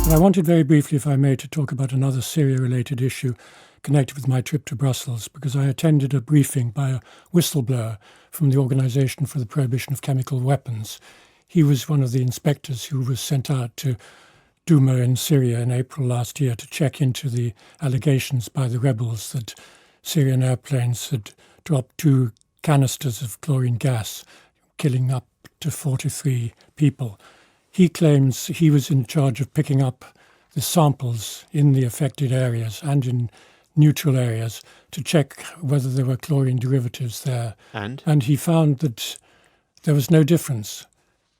But I wanted very briefly, if I may, to talk about another Syria-related issue connected with my trip to Brussels, because I attended a briefing by a whistleblower from the Organisation for the Prohibition of Chemical Weapons. He was one of the inspectors who was sent out to Douma in Syria in April last year to check into the allegations by the rebels that Syrian airplanes had dropped 2 canisters of chlorine gas, killing up to 43 people. He claims he was in charge of picking up the samples in the affected areas and in neutral areas to check whether there were chlorine derivatives there. And he found that there was no difference.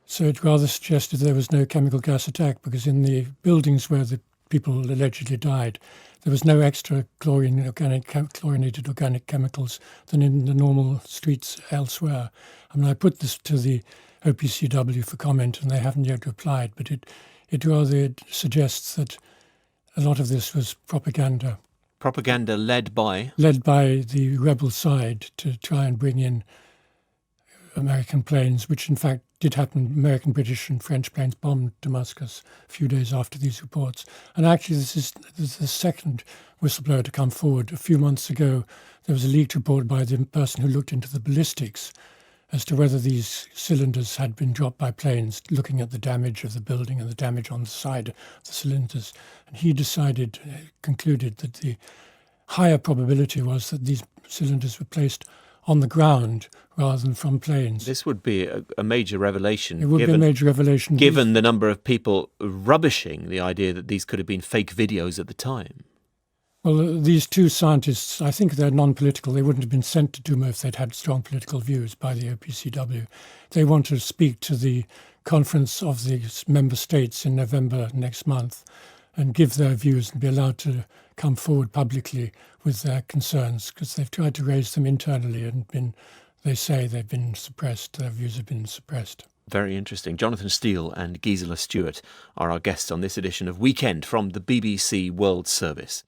So it rather suggested there was no chemical gas attack, because in the buildings where the people allegedly died, there was no extra chlorinated organic chemicals than in the normal streets elsewhere. I mean, I put this to the OPCW for comment, and they haven't yet replied, but it rather suggests that a lot of this was propaganda. Propaganda led by? Led by the rebel side to try and bring in American planes, which in fact did happen. American, British and French planes bombed Damascus a few days after these reports. And actually this is the second whistleblower to come forward. A few months ago, there was a leaked report by the person who looked into the ballistics as to whether these cylinders had been dropped by planes, looking at the damage of the building and the damage on the side of the cylinders. And he concluded that the higher probability was that these cylinders were placed on the ground rather than from planes. This would be a major revelation. It would be a major revelation. Given the number of people rubbishing the idea that these could have been fake videos at the time. Well, these 2 scientists, I think they're non-political. They wouldn't have been sent to Douma if they'd had strong political views by the OPCW. They want to speak to the conference of the member states in November next month and give their views and be allowed to come forward publicly with their concerns, because they've tried to raise them internally and they say they've been suppressed, their views have been suppressed. Very interesting. Jonathan Steele and Gisela Stewart are our guests on this edition of Weekend from the BBC World Service.